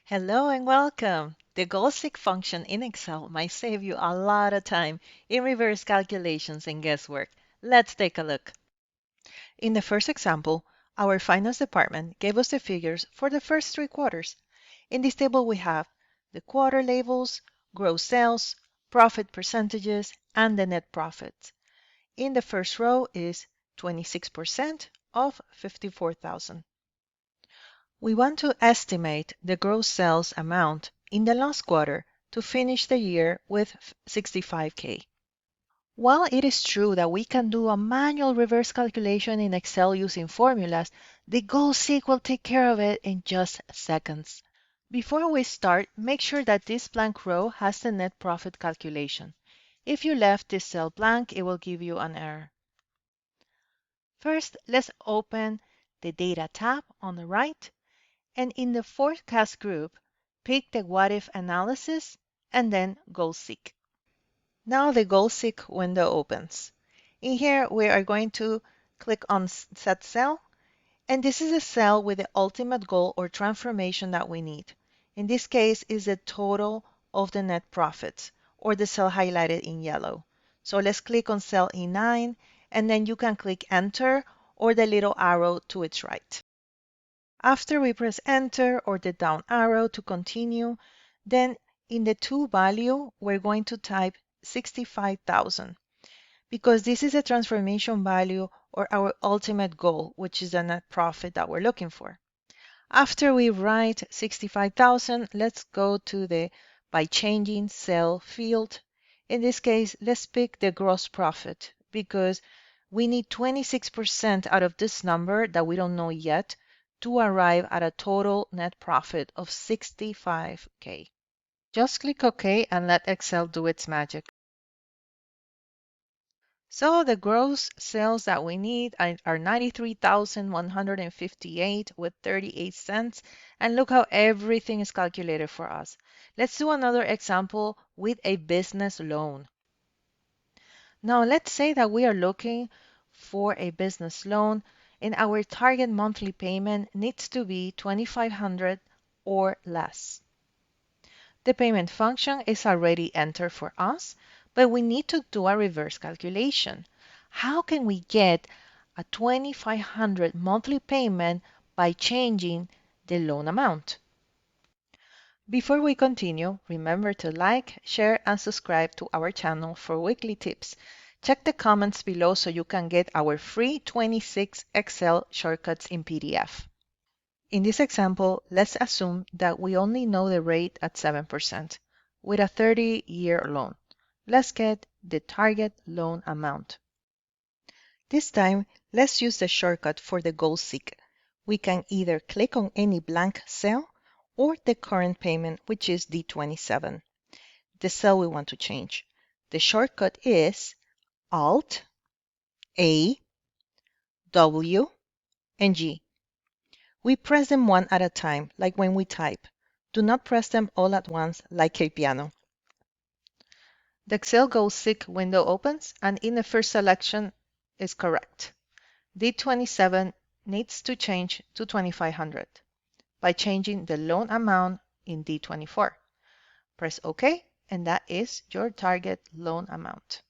Hello and welcome. The goal seek function in Excel might save you a lot of time in reverse calculations and guesswork. Let's take a look. In the first example, our finance department gave us the figures for the first 3 quarters. In this table, we have the quarter labels, gross sales, profit percentages, and the net profit. In the first row is 26% of 54,000. We want to estimate the gross sales amount in the last quarter to finish the year with 65K. While it is true that we can do a manual reverse calculation in Excel using formulas, the goal seek will take care of it in just seconds. Before we start, make sure that this blank row has the net profit calculation. If you left this cell blank, it will give you an error. First, let's open the Data tab on the right, and in the forecast group, pick the what if analysis and then goal seek. Now the goal seek window opens. In here, we are going to click on set cell, and this is a cell with the ultimate goal or transformation that we need. In this case, is the total of the net profits, or the cell highlighted in yellow. So let's click on cell E9, and then you can click enter or the little arrow to its right. After we press enter or the down arrow to continue, then in the to value, we're going to type 65,000 because this is a transformation value or our ultimate goal, which is the net profit that we're looking for. After we write 65,000, let's go to the by changing cell field. In this case, let's pick the gross profit because we need 26% out of this number that we don't know yet to arrive at a total net profit of 65K. Just click OK and let Excel do its magic. So the gross sales that we need are 93,158 with 38 cents. And look how everything is calculated for us. Let's do another example with a business loan. Now let's say that we are looking for a business loan and our target monthly payment needs to be 2,500 or less. The payment function is already entered for us, but we need to do a reverse calculation. How can we get a 2,500 monthly payment by changing the loan amount? Before we continue, remember to like, share, and subscribe to our channel for weekly tips. Check the comments below so you can get our free 26 Excel shortcuts in PDF. In this example, let's assume that we only know the rate at 7% with a 30-year loan. Let's get the target loan amount. This time, let's use the shortcut for the goal seek. We can either click on any blank cell or the current payment, which is D27, the cell we want to change. The shortcut is Alt, A, W, and G. We press them one at a time, like when we type. Do not press them all at once, like a piano. The Excel Goal Seek window opens, and in the first selection is correct. D27 needs to change to 2,500 by changing the loan amount in D24. Press OK, and that is your target loan amount.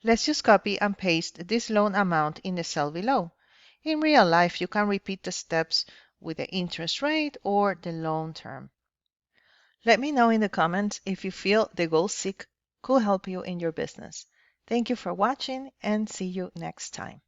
Let's just copy and paste this loan amount in the cell below. In real life, you can repeat the steps with the interest rate or the loan term. Let me know in the comments if you feel the Goal Seek could help you in your business. Thank you for watching and see you next time.